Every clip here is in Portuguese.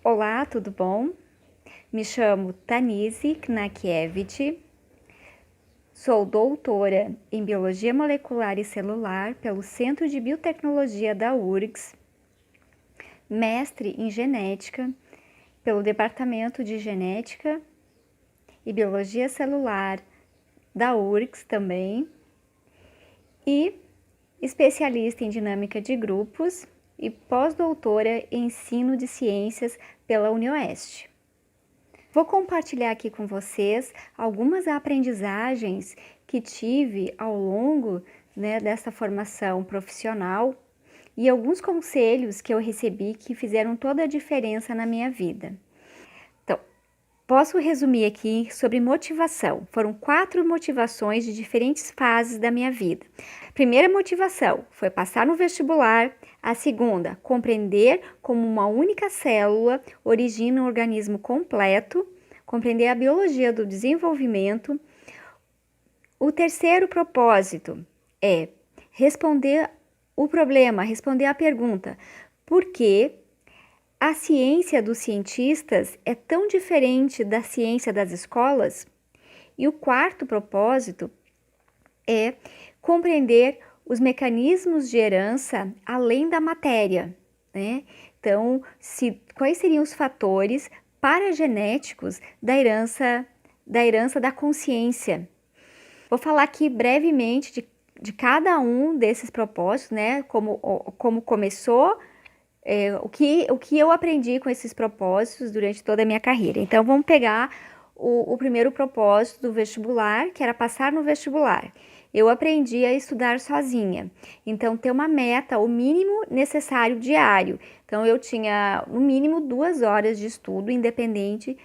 Olá, tudo bom? Me chamo Tanise Knakiewicz, sou doutora em Biologia Molecular e Celular pelo Centro de Biotecnologia da URGS, mestre em Genética pelo Departamento de Genética e Biologia Celular da URGS também, e especialista em Dinâmica de Grupos e pós-doutora em Ensino de Ciências pela UniOeste. Vou compartilhar aqui com vocês algumas aprendizagens que tive ao longo dessa formação profissional e alguns conselhos que eu recebi que fizeram toda a diferença na minha vida. Então, posso resumir aqui sobre motivação. Foram 4 motivações de diferentes fases da minha vida. A primeira motivação foi passar no vestibular. A segunda, compreender como uma única célula origina um organismo completo, compreender a biologia do desenvolvimento. O terceiro propósito é responder o problema, responder a pergunta: por que a ciência dos cientistas é tão diferente da ciência das escolas? E o quarto propósito é compreender os mecanismos de herança além da matéria, né? Então, quais seriam os fatores paragenéticos da herança da consciência? Vou falar aqui brevemente de cada um desses propósitos, né? Como começou, o que eu aprendi com esses propósitos durante toda a minha carreira. Então, vamos pegar o primeiro propósito do vestibular, que era passar no vestibular. Eu aprendi a estudar sozinha, então ter uma meta, o mínimo necessário diário. Então eu tinha no mínimo 2 horas de estudo, independente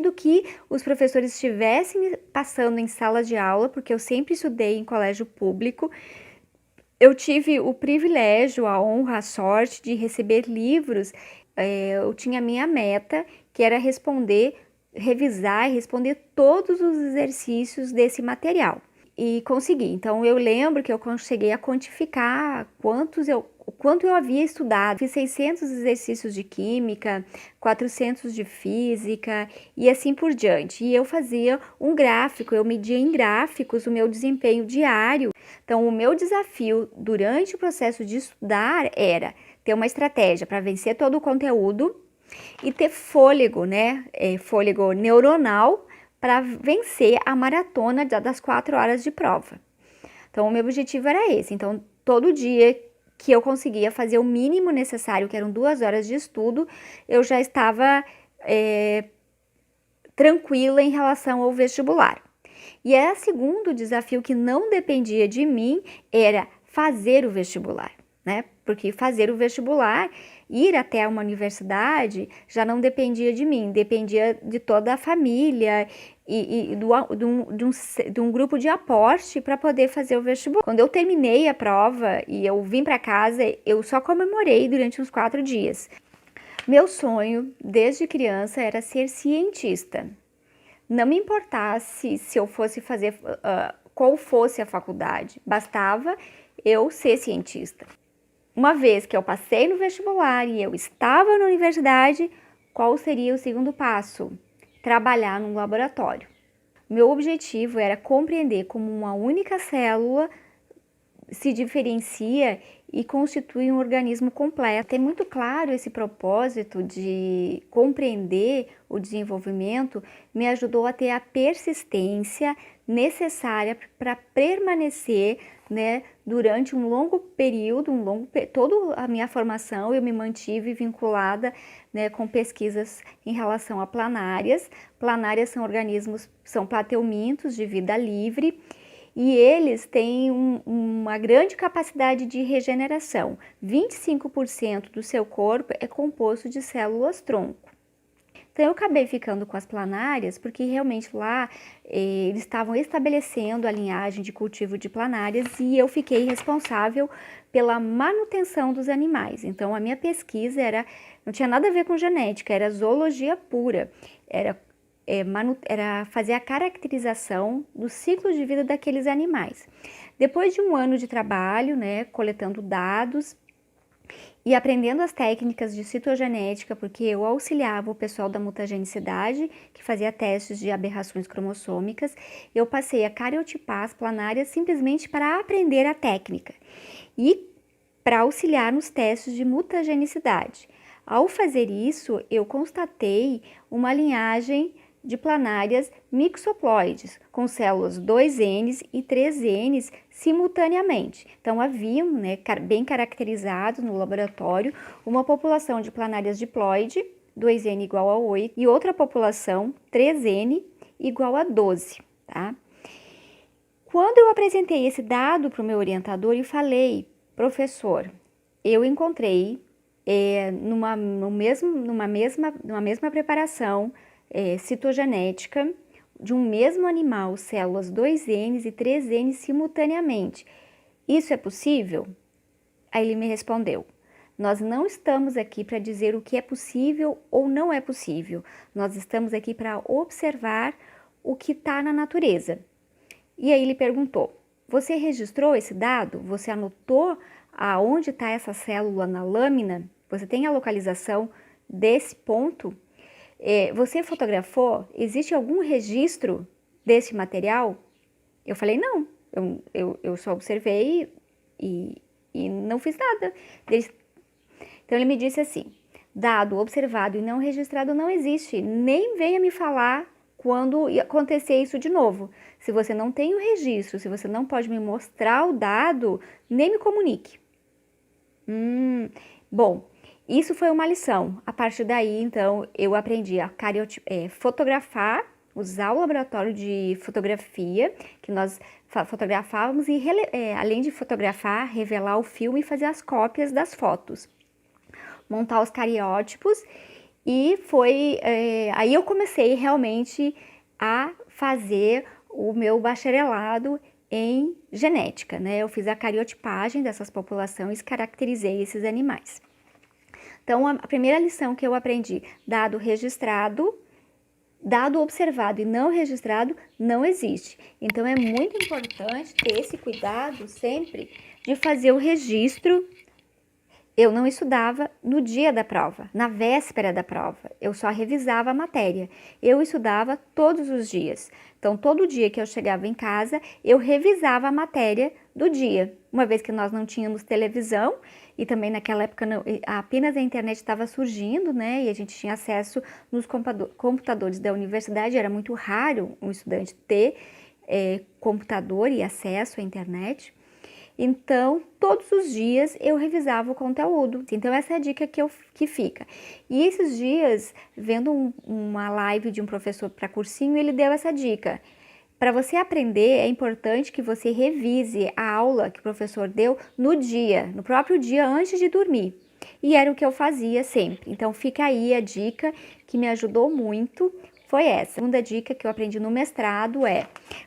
do que os professores estivessem passando em sala de aula, porque eu sempre estudei em colégio público. Eu tive o privilégio, a honra, a sorte de receber livros. Eu tinha a minha meta, que era revisar e responder todos os exercícios desse material. E consegui. Então eu lembro que eu cheguei a quantificar o quanto eu havia estudado. Fiz 600 exercícios de química, 400 de física e assim por diante. E eu fazia um gráfico, eu media em gráficos o meu desempenho diário. Então o meu desafio durante o processo de estudar era ter uma estratégia para vencer todo o conteúdo e ter fôlego, né? Fôlego neuronal para vencer a maratona das 4 horas de prova. Então, o meu objetivo era esse. Então, todo dia que eu conseguia fazer o mínimo necessário, que eram 2 horas de estudo, eu já estava tranquila em relação ao vestibular. E o segundo desafio que não dependia de mim era fazer o vestibular, né? Porque fazer o vestibular, ir até uma universidade, já não dependia de mim, dependia de toda a família e de um grupo de aporte para poder fazer o vestibular. Quando eu terminei a prova e eu vim para casa, eu só comemorei durante uns 4 dias. Meu sonho, desde criança, era ser cientista. Não me importasse se eu fosse fazer qual fosse a faculdade, bastava eu ser cientista. Uma vez que eu passei no vestibular e eu estava na universidade, qual seria o segundo passo? Trabalhar num laboratório. Meu objetivo era compreender como uma única célula se diferencia e constitui um organismo completo. Ter muito claro esse propósito de compreender o desenvolvimento me ajudou a ter a persistência necessária para permanecer, né, durante um longo período, toda a minha formação eu me mantive vinculada, né, com pesquisas em relação a planárias. Planárias são organismos, são plateumintos de vida livre, e eles têm uma grande capacidade de regeneração. 25% do seu corpo é composto de células-tronco. Então eu acabei ficando com as planárias porque realmente lá eles estavam estabelecendo a linhagem de cultivo de planárias e eu fiquei responsável pela manutenção dos animais. Então a minha pesquisa não tinha nada a ver com genética, era zoologia pura, era fazer a caracterização do ciclo de vida daqueles animais. Depois de um ano de trabalho, né, coletando dados, e aprendendo as técnicas de citogenética, porque eu auxiliava o pessoal da mutagenicidade, que fazia testes de aberrações cromossômicas, eu passei a cariotipar as planárias simplesmente para aprender a técnica e para auxiliar nos testes de mutagenicidade. Ao fazer isso, eu constatei uma linhagem de planárias mixoploides, com células 2Ns e 3Ns simultaneamente. Então, haviam, né, bem caracterizados no laboratório, uma população de planárias diploide, 2N igual a 8, e outra população, 3N, igual a 12, tá? Quando eu apresentei esse dado para o meu orientador e falei, professor, eu encontrei numa mesma preparação citogenética de um mesmo animal, células 2Ns e 3Ns simultaneamente. Isso é possível? Aí ele me respondeu, nós não estamos aqui para dizer o que é possível ou não é possível. Nós estamos aqui para observar o que está na natureza. E aí ele perguntou, você registrou esse dado? Você anotou aonde está essa célula na lâmina? Você tem a localização desse ponto? Você fotografou? Existe algum registro desse material? Eu falei, não, eu só observei e não fiz nada. Então ele me disse assim, dado observado e não registrado não existe, nem venha me falar quando acontecer isso de novo. Se você não tem o registro, se você não pode me mostrar o dado, nem me comunique. Bom, isso foi uma lição. A partir daí, então, eu aprendi a fotografar, usar o laboratório de fotografia, que nós fotografávamos e, além de fotografar, revelar o filme e fazer as cópias das fotos. Montar os cariótipos e aí eu comecei realmente a fazer o meu bacharelado em genética, né? Eu fiz a cariotipagem dessas populações, caracterizei esses animais. Então, a primeira lição que eu aprendi, dado registrado, dado observado e não registrado, não existe. Então, é muito importante ter esse cuidado sempre de fazer o registro. Eu não estudava no dia da prova, na véspera da prova, eu só revisava a matéria. Eu estudava todos os dias. Então, todo dia que eu chegava em casa, eu revisava a matéria do dia. Uma vez que nós não tínhamos televisão, e também naquela época apenas a internet estava surgindo, né? E a gente tinha acesso nos computadores da universidade, era muito raro um estudante ter computador e acesso à internet. Então, todos os dias eu revisava o conteúdo. Então, essa é a dica que fica. E esses dias, vendo uma live de um professor para cursinho, ele deu essa dica. Para você aprender, é importante que você revise a aula que o professor deu no próprio dia antes de dormir. E era o que eu fazia sempre. Então, fica aí a dica que me ajudou muito. Foi essa. A segunda dica que eu aprendi no mestrado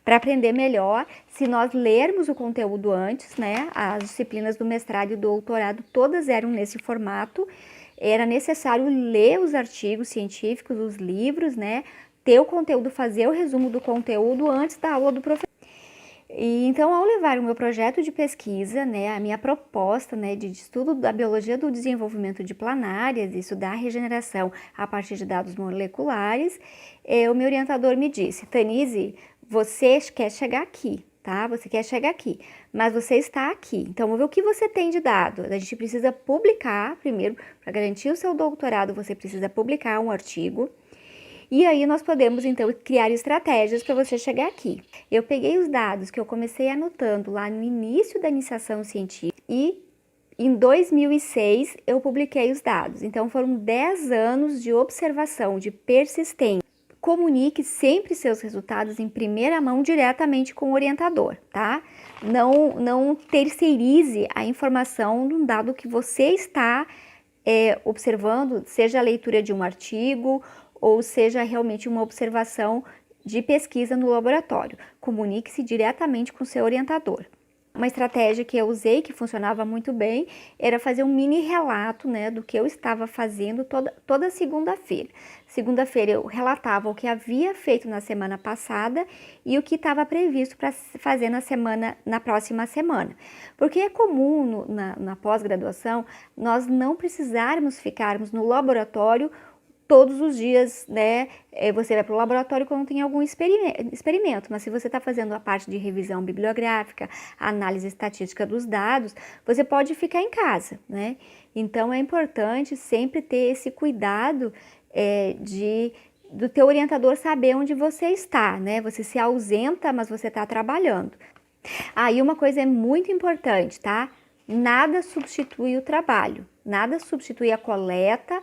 para aprender melhor, se nós lermos o conteúdo antes, né? As disciplinas do mestrado e do doutorado todas eram nesse formato. Era necessário ler os artigos científicos, os livros, né? Ter o conteúdo, fazer o resumo do conteúdo antes da aula do professor. E então, ao levar o meu projeto de pesquisa, né, a minha proposta, né, de estudo da biologia do desenvolvimento de planárias, estudar a regeneração a partir de dados moleculares, o meu orientador me disse, Tanise, você quer chegar aqui, tá? Você quer chegar aqui, mas você está aqui. Então, vamos ver o que você tem de dado. A gente precisa publicar, primeiro, para garantir o seu doutorado, você precisa publicar um artigo. E aí nós podemos, então, criar estratégias para você chegar aqui. Eu peguei os dados que eu comecei anotando lá no início da iniciação científica e em 2006 eu publiquei os dados. Então, foram 10 anos de observação, de persistência. Comunique sempre seus resultados em primeira mão diretamente com o orientador, tá? Não terceirize a informação de um dado que você está observando, seja a leitura de um artigo ou seja realmente uma observação de pesquisa no laboratório. Comunique-se diretamente com seu orientador. Uma estratégia que eu usei, que funcionava muito bem, era fazer um mini relato, né, do que eu estava fazendo toda segunda-feira. Segunda-feira eu relatava o que havia feito na semana passada e o que estava previsto para fazer na próxima semana. Porque é comum na pós-graduação nós não precisarmos ficarmos no laboratório todos os dias, né? Você vai para o laboratório quando tem algum experimento, mas se você está fazendo a parte de revisão bibliográfica, análise estatística dos dados, você pode ficar em casa, né? Então é importante sempre ter esse cuidado do teu orientador saber onde você está, né? Você se ausenta, mas você está trabalhando. E uma coisa é muito importante, tá? Nada substitui o trabalho, nada substitui a coleta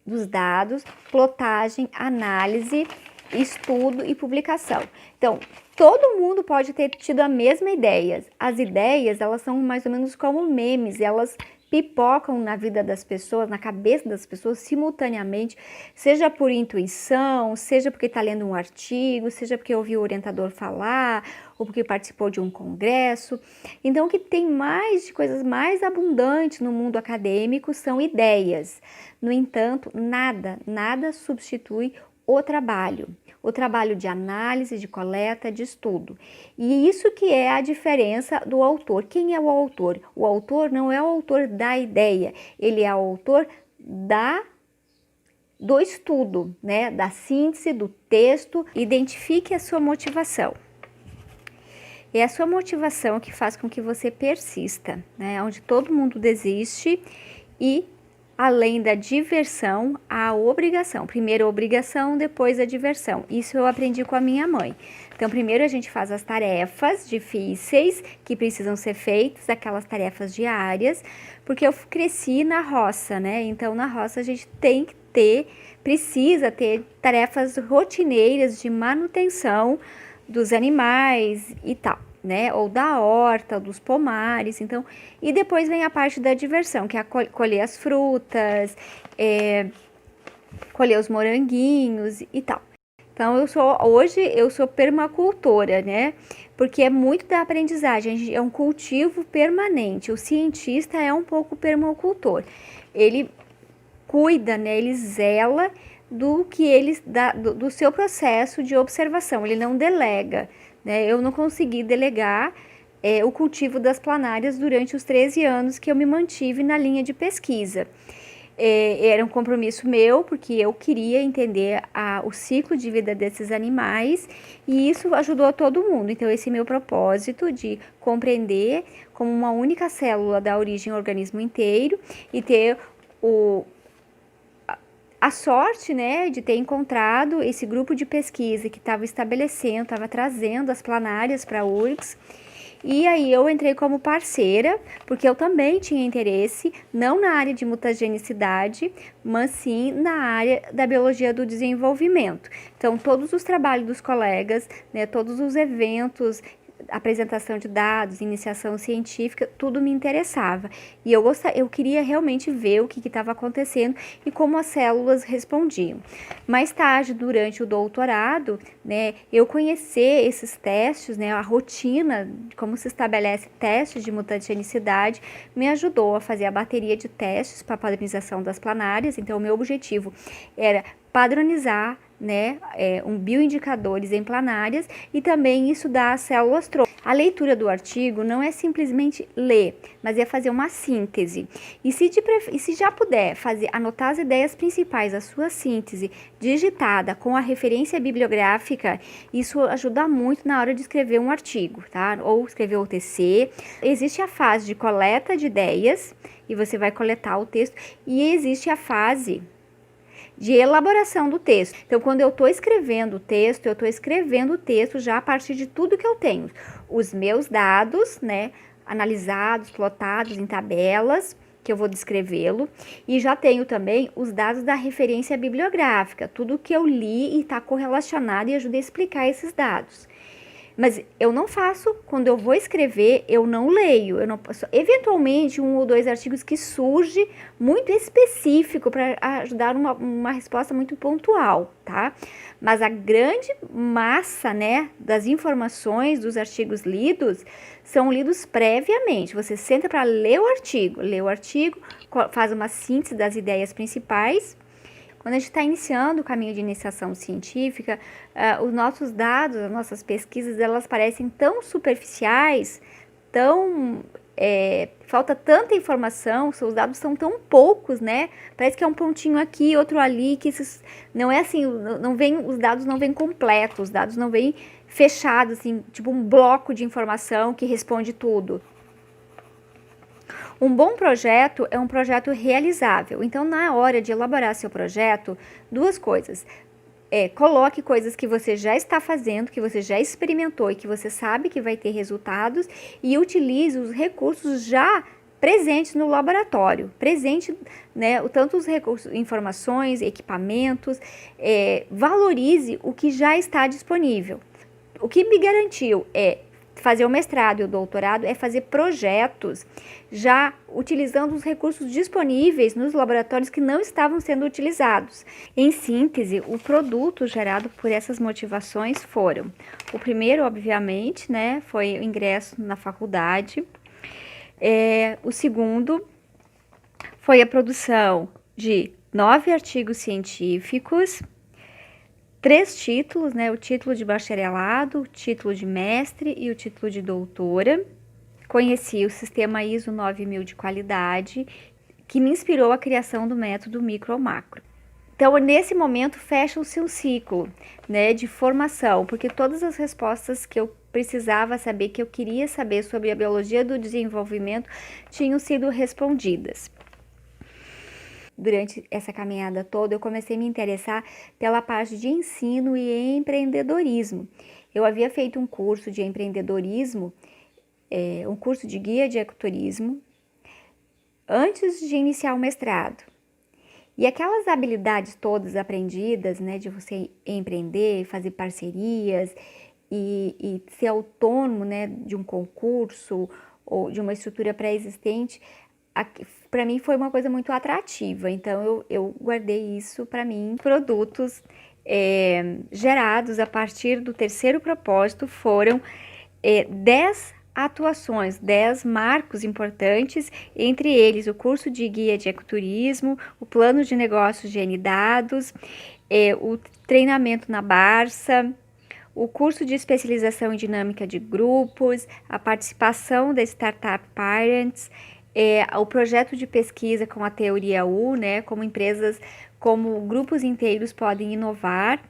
dos dados, plotagem, análise, estudo e publicação. Então, todo mundo pode ter tido a mesma ideia. As ideias, elas são mais ou menos como memes, elas pipocam na vida das pessoas, na cabeça das pessoas simultaneamente, seja por intuição, seja porque está lendo um artigo, seja porque ouviu o orientador falar, ou porque participou de um congresso. Então, o que tem mais de coisas mais abundantes no mundo acadêmico são ideias. No entanto, nada substitui o trabalho de análise, de coleta, de estudo. E isso que é a diferença do autor. Quem é o autor? O autor não é o autor da ideia, ele é o autor do estudo, né? Da síntese, do texto. Identifique a sua motivação. É a sua motivação que faz com que você persista, né? Onde todo mundo desiste e além da diversão, a obrigação. Primeiro a obrigação, depois a diversão. Isso eu aprendi com a minha mãe. Então, primeiro a gente faz as tarefas difíceis que precisam ser feitas, aquelas tarefas diárias, porque eu cresci na roça, né? Então, na roça a gente precisa ter tarefas rotineiras de manutenção dos animais e tal, né? Ou da horta, dos pomares, então, e depois vem a parte da diversão, que é colher as frutas, colher os moranguinhos e tal. Então, hoje eu sou permacultora, né? Porque é muito da aprendizagem, é um cultivo permanente. O cientista é um pouco permacultor. Ele cuida, né? Ele zela do seu processo de observação, ele não delega, né? Eu não consegui delegar o cultivo das planárias durante os 13 anos que eu me mantive na linha de pesquisa. Era um compromisso meu, porque eu queria entender o ciclo de vida desses animais e isso ajudou a todo mundo. Então, esse meu propósito de compreender como uma única célula dá origem ao organismo inteiro e ter a sorte, né, de ter encontrado esse grupo de pesquisa que estava estabelecendo, estava trazendo as planárias para a URGS. E aí eu entrei como parceira, porque eu também tinha interesse, não na área de mutagenicidade, mas sim na área da biologia do desenvolvimento. Então, todos os trabalhos dos colegas, né, todos os eventos, apresentação de dados, iniciação científica, tudo me interessava. E eu queria realmente ver o que estava acontecendo e como as células respondiam. Mais tarde, durante o doutorado, né, eu conhecer esses testes, né, a rotina, como se estabelece testes de mutagenicidade, me ajudou a fazer a bateria de testes para a padronização das planárias. Então, o meu objetivo era padronizar, né, bioindicadores em planárias e também estudar as células tronco. A leitura do artigo não é simplesmente ler, mas é fazer uma síntese. E se já puder anotar as ideias principais da sua síntese digitada com a referência bibliográfica, isso ajuda muito na hora de escrever um artigo, tá? Ou escrever o TC. Existe a fase de coleta de ideias e você vai coletar o texto, e existe a fase de elaboração do texto. Então, quando eu estou escrevendo o texto, eu estou escrevendo o texto já a partir de tudo que eu tenho. Os meus dados, né, analisados, plotados em tabelas, que eu vou descrevê-lo. E já tenho também os dados da referência bibliográfica, tudo que eu li e está correlacionado e ajuda a explicar esses dados. Mas eu não faço, quando eu vou escrever, eu não leio, eu não posso, eventualmente 1 ou 2 artigos que surge muito específico para ajudar uma resposta muito pontual, tá? Mas a grande massa, né, das informações dos artigos lidos são lidos previamente. Você senta para ler o artigo, faz uma síntese das ideias principais. Quando a gente está iniciando o caminho de iniciação científica, os nossos dados, as nossas pesquisas, elas parecem tão superficiais, falta tanta informação, os dados são tão poucos, né? Parece que é um pontinho aqui, outro ali, que não é assim, os dados não vêm completos, os dados não vêm fechados, assim, tipo um bloco de informação que responde tudo. Um bom projeto é um projeto realizável. Então, na hora de elaborar seu projeto, 2 coisas. Coloque coisas que você já está fazendo, que você já experimentou e que você sabe que vai ter resultados, e utilize os recursos já presentes no laboratório, né, tanto os recursos, informações, equipamentos, valorize o que já está disponível. O que me garantiu fazer o mestrado e o doutorado é fazer projetos já utilizando os recursos disponíveis nos laboratórios que não estavam sendo utilizados. Em síntese, o produto gerado por essas motivações foram: o primeiro, obviamente, né, foi o ingresso na faculdade. O segundo foi a produção de 9 artigos científicos, 3 títulos, né? O título de bacharelado, o título de mestre e o título de doutora. Conheci o sistema ISO 9000 de qualidade, que me inspirou a criação do método micro ou macro. Então, nesse momento, fecha-se um ciclo, né, de formação, porque todas as respostas que eu precisava saber, que eu queria saber sobre a biologia do desenvolvimento, tinham sido respondidas. Durante essa caminhada toda, eu comecei a me interessar pela parte de ensino e empreendedorismo. Eu havia feito um curso de empreendedorismo, um curso de guia de ecoturismo, antes de iniciar o mestrado. E aquelas habilidades todas aprendidas, né, de você empreender, fazer parcerias e ser autônomo, né, de um concurso ou de uma estrutura pré-existente, para mim foi uma coisa muito atrativa. Então eu guardei isso para mim. Produtos gerados a partir do terceiro propósito foram 10 atuações, 10 marcos importantes, entre eles o curso de guia de ecoturismo, o plano de negócios de N-Dados, o treinamento na Barça, o curso de especialização em dinâmica de grupos, a participação da Startup Parents, o projeto de pesquisa com a teoria U, né, como grupos inteiros podem inovar,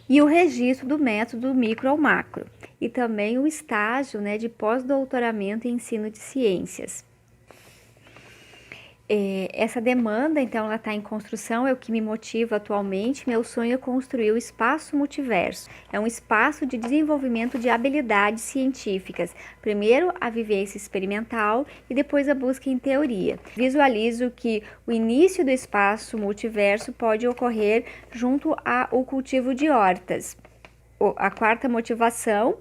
e o registro do método micro ou macro, e também o estágio, né, de pós-doutoramento em ensino de ciências. Essa demanda, então, ela está em construção, é o que me motiva atualmente. Meu sonho é construir o espaço multiverso. É um espaço de desenvolvimento de habilidades científicas. Primeiro a vivência experimental e depois a busca em teoria. Visualizo que o início do espaço multiverso pode ocorrer junto ao cultivo de hortas. A quarta motivação: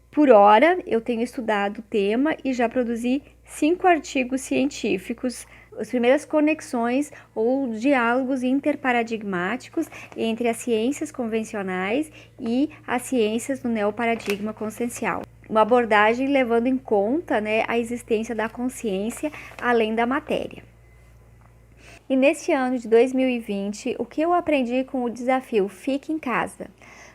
por hora eu tenho estudado o tema e já produzi 5 artigos científicos, as primeiras conexões ou diálogos interparadigmáticos entre as ciências convencionais e as ciências do neoparadigma consciencial. Uma abordagem levando em conta, né, a existência da consciência além da matéria. E neste ano de 2020, o que eu aprendi com o desafio Fique em Casa?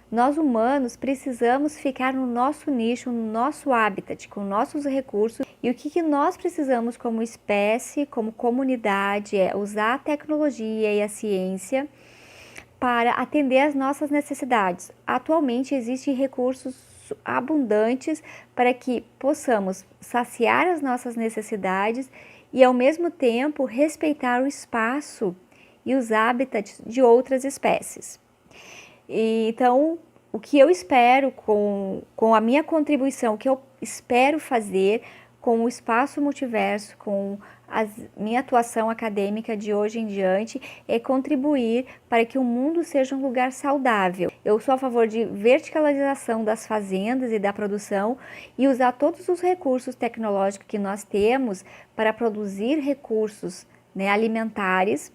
Nós humanos precisamos ficar no nosso nicho, no nosso habitat, com nossos recursos. E o que nós precisamos como espécie, como comunidade, é usar a tecnologia e a ciência para atender às nossas necessidades. Atualmente existem recursos abundantes para que possamos saciar as nossas necessidades e, ao mesmo tempo, respeitar o espaço e os habitats de outras espécies. Então, o que eu espero com a minha contribuição, o que eu espero fazer com o espaço multiverso, com a minha atuação acadêmica de hoje em diante, é contribuir para que o mundo seja um lugar saudável. Eu sou a favor de verticalização das fazendas e da produção e usar todos os recursos tecnológicos que nós temos para produzir recursos, né, alimentares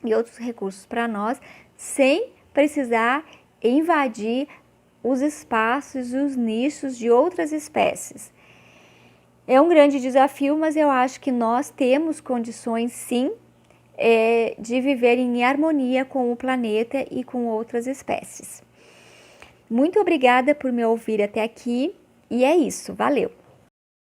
e outros recursos para nós, sem precisar invadir os espaços e os nichos de outras espécies. É um grande desafio, mas eu acho que nós temos condições, sim, de viver em harmonia com o planeta e com outras espécies. Muito obrigada por me ouvir até aqui, e é isso, valeu!